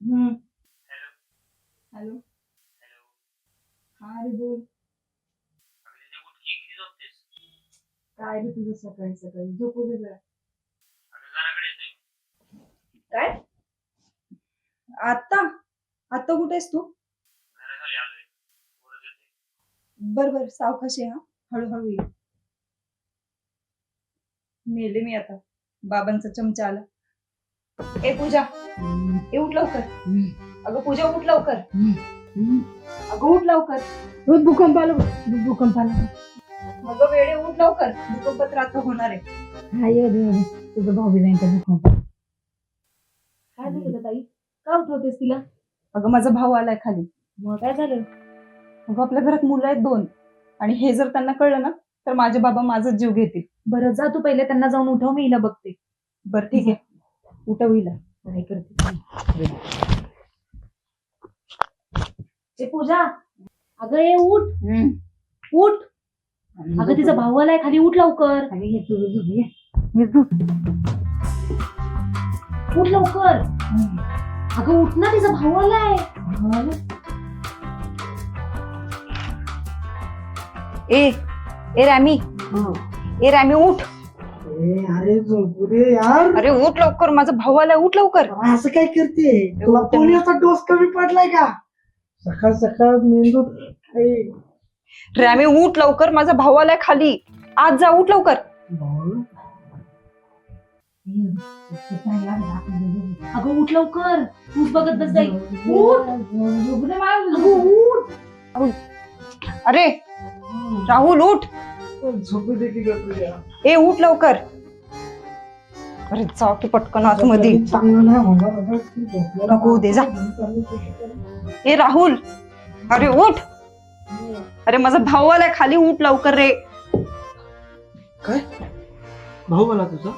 हम्म. Hello hello. Hello. हा रे बोल. अगं तिथे उठ की, किती झोपतेस? काय रे तुझं सकाळी सकाळी झोपू दे जरा. अगं घराकडे येतोय मी. काय? आता आता कुठे आहेस तू? घराखाली आलोय, वरच येतोय. बर बर सावकाशी हा, हळूहळू ये. मेले मी आता. बाबांचा चमचा आला. ए पूजा, ए उठ लवकर. अगं पूजा उठ लवकर. अगं उठ लवकर. भूकंप आला. भूकंप आला. अगं वेळे उठ लवकर, भूकंपात रात्र होणार आहे. हाय देवा, तुझं भाऊ बी जाईन भूकंप. काय झालं ताई? का उठवतेस तिला? अगं माझा भाऊ आलाय खाली. मग काय झालं? अगं आपल्या घरात मुलं आहेत 2 आणि हे जर त्यांना कळलं ना तर माझे बाबा माझाच जीव घेतील. बरं जा तू पहिले त्यांना जाऊन उठव, मी हिला बघते. बरं ठीक आहे, उठव हिला. काय करते ए पूजा, अगं ये उठ. उठ. अगं तिचा भाऊ आलाय खाली, उठ लवकर. अगं ये तुझं झोप, ये झोप. उठ लवकर. अगं उठ ना, तिचा भाऊ आलाय. ए रॅमी, ए रॅमी उठ. अरे झोपू दे यार. अरे उठ लवकर, माझा भाऊ आलाय, उठ लवकर. असं काय करते? तुला पोलिओचा डोस कमी पडलाय का? सकाळ सकाळ मेंदू. रॅमी उठ लवकर, माझा भाऊ आलाय खाली. आज जा, उठ लवकर. अगं उठ लवकर, तूच बघत बस जाईल. उठ. अगं उठ. अरे राहुल उठ. झोपू दे की तुझ्या. ए उठ लवकर. अरे जाऊ की पटकन आतमध्ये. चांगलं नाही होणार. नको दे जा. ए राहुल, अरे उठ. अरे माझा भाऊ आलाय खाली, उठ लवकर रे. काय भाऊ मला तुझा?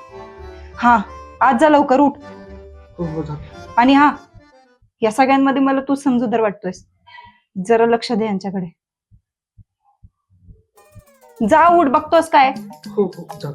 हा आज जा लवकर, उठ. हो जा. आणि हा, या सगळ्यांमध्ये मला तू समजूतदार वाटतोयस. जरा लक्ष दे यांच्याकडे. जा उठ, बघतोस काय? हो हो जा.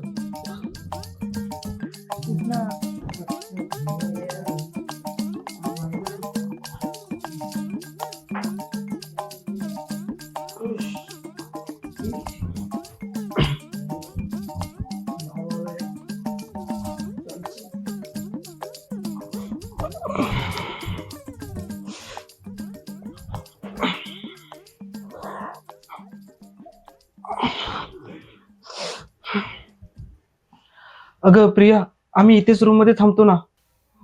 अगं प्रिया, आम्ही इथेच रूम मध्ये थांबतो ना.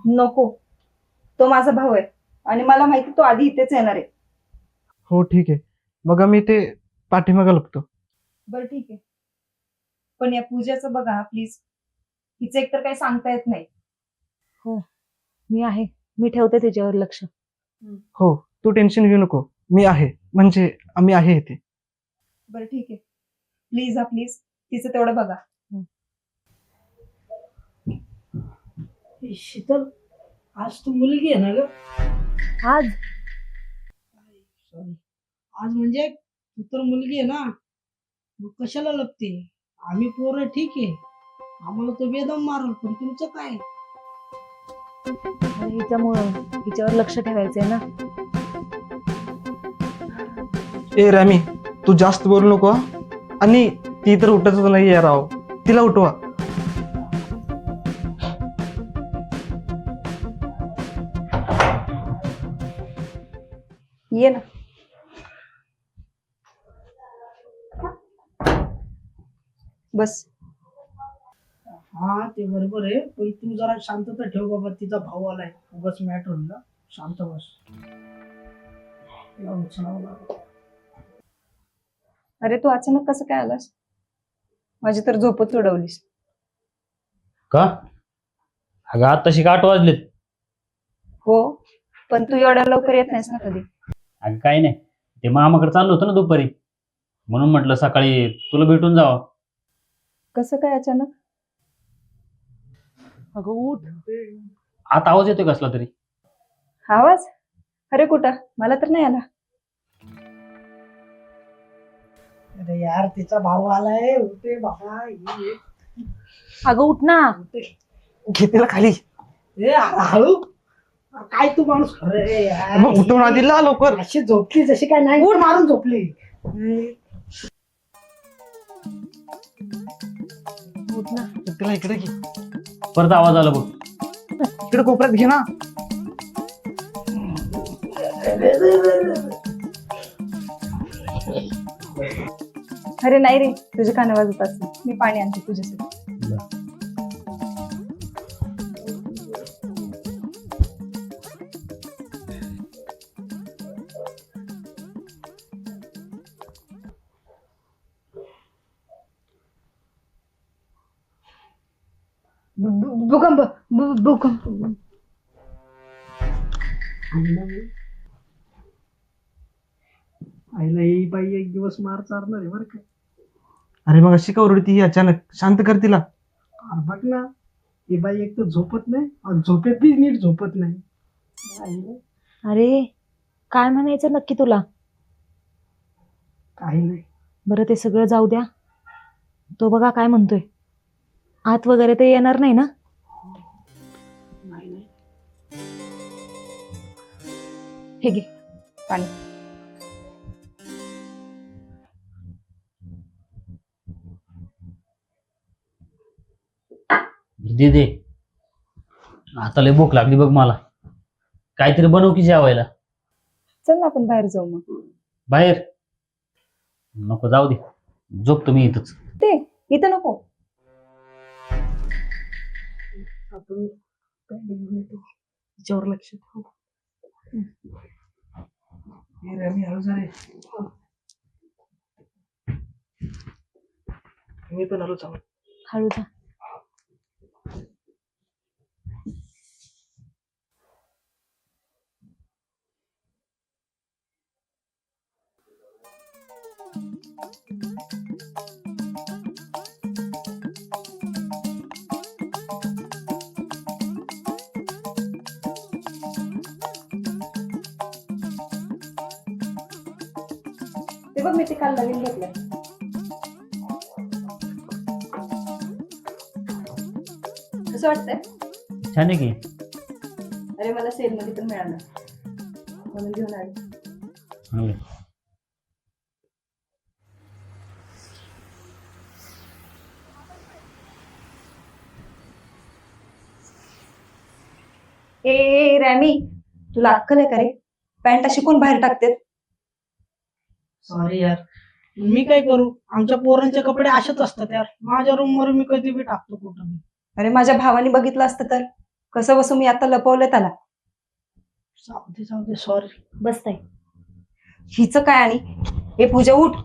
नको, तो माझा भाऊ आहे आणि मला माहिती तो आधी इथेच येणार आहे. हो ठीक आहे, मग आम्ही इथे पाठीमागे लपतो. बरं ठीक आहे, पण या पूजाचं बघा प्लीज. हिचं एकतर काही सांगता येत नाही. मी आहे, मी ठेवते त्याच्यावर लक्ष. हो तू टेन्शन घेऊ नको, मी आहे, म्हणजे आम्ही आहे इथे. बरं ठीक आहे, प्लीज हा प्लीज, तिचं तेवढं बघा. शीतल, आज तू मुलगी आहे ना ग? आज सॉरी, आज म्हणजे तू तर मुलगी आहे ना, मग कशाला लपते? आम्ही पोरं ठीक आहे, आम्हाला तो बेदम मारल, पण तुमचं काय? हिच्यामुळं हिच्यावर लक्ष ठेवायचंय ना. ए रॅमी, तू जास्त बोलू नको हा. आणि ती तर उठतच नाही राव, तिला उठवा. ये ना. बस. हा ते बरोबर आहे, पण तू जरा शांतता ठेव बाबा, तिचा भाऊ आलाय, उगाच मॅटर होईल ना. शांत बस. तिला उचलावं लागेल. अरे तू अचानक कसं काय आलास? माझी तर झोपच उडवलीस. का? अगं आत्ताशी 8 वाजलेत. हो, पण तू एवढ्या लवकर येत नाहीस ना कधी. अगं काही नाही, ते मामाकडे चाललो होतो ना दुपारी, म्हणून म्हटलं सकाळी तुला भेटून जावं. कसं काय अचानक? अगं उठ. आता आवाज येतोय कसला तरी. आवाज? अरे कुठं, मला तर नाही आला. अरे यार, तिचा भाऊ आलाय, उठे बाबा. अगं उठ ना. घे तिला खाली. ए हळू. काय तू माणूस अरे यार. मग उठवून आधी ला लवकर. अशी झोपली जशी काय नाही उठ मारून झोपली. उठ ना. तिला इकडे घे, परत आवाज आला बघ. इकडे कोपऱ्यात घे ना. अरे नाही रे, तुझे कान वाजत असतील. मी पाणी आणते तुझ्यासाठी. भूकंप भूकंप. आईला ही बाई एक दिवस मार चारणार आहे बरं का. अरे मग अशी का ओरडती ही अचानक? शांत कर तिला. अरे बघ ना, ही बाई एक तर झोपत नाही आणि झोपेत बी नीट झोपत नाही. आईला अरे काय म्हणायचं नक्की तुला? काही नाही. बरं ते सगळं जाऊ द्या. तो बघा काय म्हणतोय. आत वगैरे ते येणार नाही ना? नाही नाही. हे घे पाणी. दे दे. आता लय भूक लागली बघ मला. काहीतरी बनव की जेवायला. चल ना आपण बाहेर जाऊ मग. बाहेर नको, जाऊ दे. झोप तुम्ही इथंच. ते इथं नको. आपण पॅन्ट घेऊन येतो. तिच्यावर लक्ष ठेव. हे रे, मी हळू जा रे. मी पण हळू जाऊ. हळू जा. ते बघ मी ते काल नवीन घेतलं. कसं वाटतंय? छान आहे की. अरे मला सेल मध्ये पण मिळालं म्हणून घेऊन आले. चांगलं. ए रॅमी, तुला अक्कल आहे का रे? पॅन्ट अशी कोण बाहेर टाकते? सॉरी यार, मी काय करू? आमच्या पोरांचे कपडे असेच असतात यार. माझ्या रूम वर मी कधी बी टाकतो कुठं बी. अरे माझ्या भावाने बघितलं असतं तर कसं बसू मी आता लपवलं त्याला. जाऊ दे सॉरी. बस ताई. हिच काय? आणि ए पूजा उठ.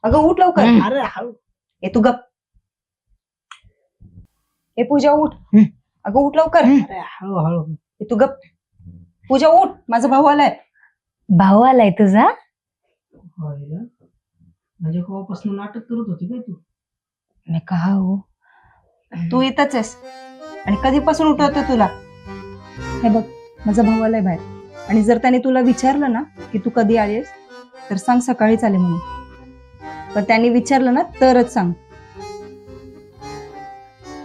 अगं उठ लवकर. अरे हळू. ए तू गप. ए पूजा उठ. अगं उठ लवकर. अरे हळू हळू. ए तू गप. पूजा उठ, माझा भाऊ आलाय. भाऊ आलाय तुझा? होय ना? म्हणजे केव्हापासून नाटक करत होती काय तू? मी का हो? तू इथंच आहेस आणि कधीपासून उठवतो तुला? हे बघ, माझा भाऊ आलाय बाहेर आणि जर त्याने तुला विचारलं ना की तू कधी आलीस तर सांग सकाळीच आले म्हणून. पण त्याने विचारलं ना तरच सांग.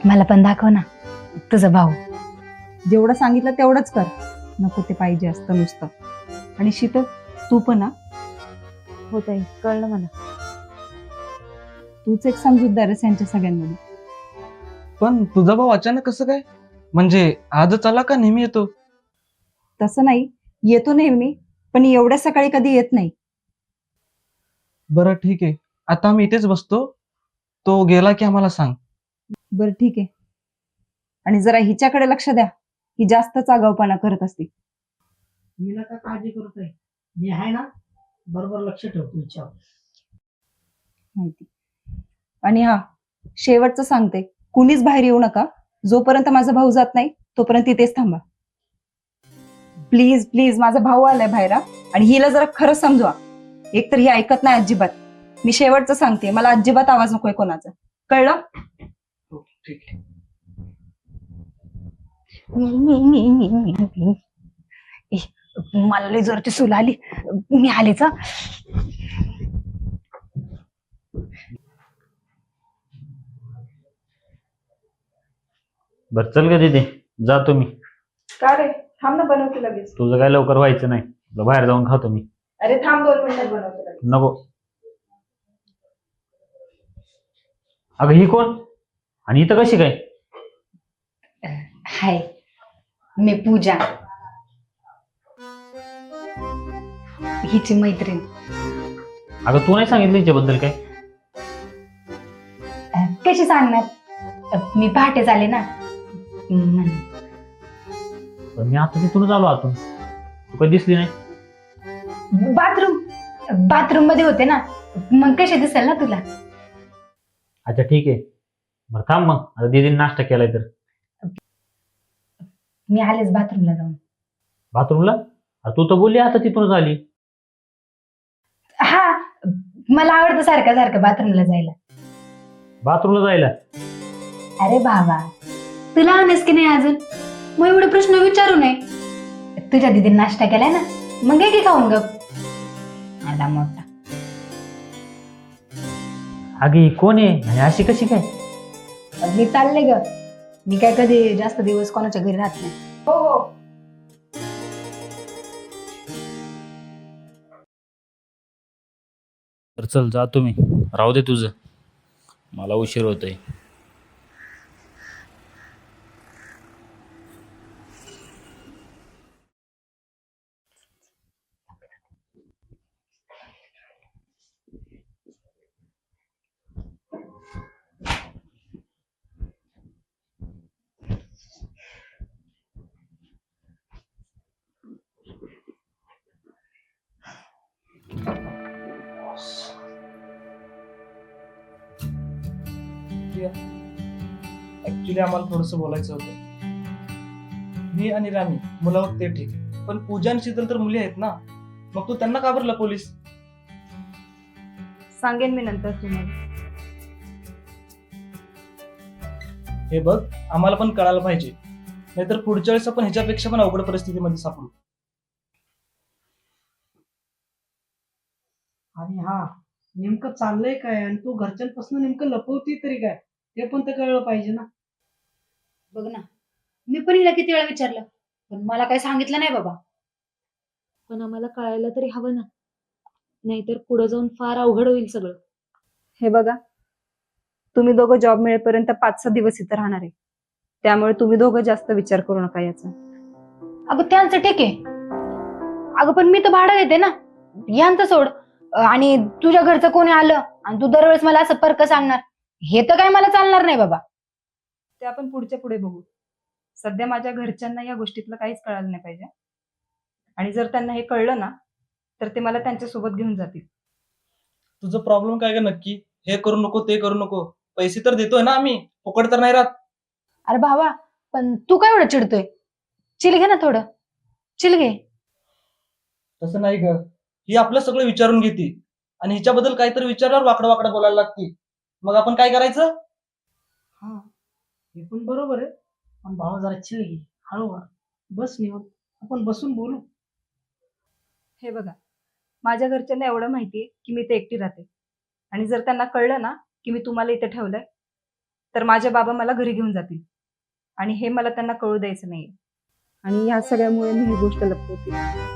मला पण दाखव ना तुझा भाऊ. जेवढं सांगितलं तेवढंच कर. नको ते पाहिजे असतं नुसतं. आणि शीतल तू पण ना. हो ताई, कळलं मला. तूच एक समजूतदार आहेस यांच्या सगळ्यांमध्ये. पण तुझा भाऊ अचानक कसं काय? म्हणजे आजच आला का नेहमी येतो? तसं नाही, येतो नेहमी, पण एवढ्या सकाळी कधी येत नाही. बरं ठीक आहे, आता आम्ही इथेच बसतो. तो गेला की आम्हाला सांग. बरं ठीक आहे. आणि जरा हिच्याकडे लक्ष द्या. ही जास्तच आगाऊपणा करत असते. मी नका काळजी करत आहे. मी आहे ना, बरोबर लक्ष ठेवतो हिच्यावर. माहिती. आणि हा, शेवटचं सांगते, कुणीच बाहेर येऊ नका. जोपर्यंत माझा भाऊ जात नाही तोपर्यंत तिथेच थांबा. प्लीज प्लीज, माझा भाऊ आलाय बाहेर. आणि हिला जरा खरं समजवा. एकतर ही ऐकत नाही अजिबात. मी शेवटचं सांगते, मला अजिबात आवाज नकोय कोणाचा. कळलं? ठीक आहे. मला लई जोरची सुल आली. मी आलेच. बरं चल ग दीदी, जातो मी. का रे थांब ना, बनवते लगेच. तुझं काय लवकर व्हायचं नाही, तुला बाहेर जाऊन खातो मी. अरे थांब 2 मिनिटात बनवते लगेच. नको. अगं ही कोण आणि इथं कशी काय? हाय, मी पूजा, हिची मैत्रीण. अगं तू नाही सांगितलं हिच्याबद्दल काय? कशी सांगणार, मी पहाटेच आले ना म्हणून. पण मी आता तिथूनच आलो आतून, तू काही दिसली नाही. बाथरूम मध्ये होते ना, मग कशी दिसेल ना तुला. अच्छा ठीक आहे, बरं थांब मग, आता दीदीने नाश्ता केलाय तर. मी आलेच बाथरूमला जाऊन. बाथरूमला? तू तर बोलली आता तिथूनच आली. हा, मला आवडतं सारखं सारखं बाथरूमला जायला. बाथरूमला जायला? अरे बाबा, तुला आणस की नाही अजून, मग एवढे प्रश्न विचारू नये. तुझ्या दीदीने नाश्ता केलाय ना, मग घे की खाऊन गप. आला मोठा. अगे ही कोण आहे आणि अशी कशी काय? मी चालले ग, मी काय कधी जास्त दिवस कोणाच्या घरी राहत नाही. हो हो. तर चल जा तुम्ही, राहू दे तुझं, मला उशीर होतोय. ऍक्च्युली आम्हाला थोडस बोलायचं होतं. मी आणि राणी मुलं बघते ठीक, पण पूजा आणि शीतल तर मुली आहेत ना, मग तू त्यांना का बरं लपवलीस? सांगेन मी नंतर तुम्हाला. हे बघ, आम्हाला पण कळायला पाहिजे, नाहीतर पुढच्या वेळेस आपण ह्याच्यापेक्षा पण अवघड परिस्थितीमध्ये सापडू. आणि हा, नेमकं चाललंय काय आणि तू घरच्यांपासून नेमकं लपवती तरी काय, ते पण तर कळलं पाहिजे ना. बघ ना, मी पण हिला किती वेळा विचारलं, पण मला काही सांगितलं नाही बाबा. पण आम्हाला कळायला तरी हवं ना, नाहीतर पुढे जाऊन फार अवघड होईल सगळं. हे बघा, तुम्ही दोघं जॉब मिळेपर्यंत 5-6 दिवस इथं राहणार आहे, त्यामुळे तुम्ही दोघं जास्त विचार करू नका याचा. अगं त्यांचं ठीक आहे, अगं पण मी तर भाडं देते ना, यांचं सोड. आणि तुझ्या घरचं कोणी आलं आणि तू दरवेळेस मला असं परक सांगणार, हे तर काय मला चालणार नाही बाबा. ते आपण पुढच्या पुढे बघू. सध्या माझ्या घरच्यांना या गोष्टीतलं काहीच कळालं नाही पाहिजे, आणि जर त्यांना हे कळलं ना, तर ते मला त्यांच्यासोबत घेऊन जातील. तुझं प्रॉब्लेम काय का नक्की? हे करू नको, ते करू नको, पैसे तर देतोय ना आम्ही, फुकट तर नाही राहत. अरे भावा, पण तू काय एवढं चिडतोय? चिल घे ना थोडं, चिल घे. तसं नाही ग, ही आपलं सगळं विचारून घेते आणि हिच्याबद्दल काहीतरी विचारल्यावर वाकडं वाकडं बोलायला लागते, मग आपण काय करायचं? हा, हे पण बरोबर आहे, पण भावा जरा चिल घे, हळूहळू बस निवड, आपण बसून बोलू. हे बघा, माझ्या घरच्यांना एवढं माहितीये की मी इथे एकटी राहते, आणि जर त्यांना कळलं ना की मी तुम्हाला इथे ठेवलंय, तर माझे बाबा मला घरी घेऊन जातील, आणि हे मला त्यांना कळू द्यायचं नाहीये. आणि ह्या सगळ्यामुळे मी ही गोष्ट लपवते.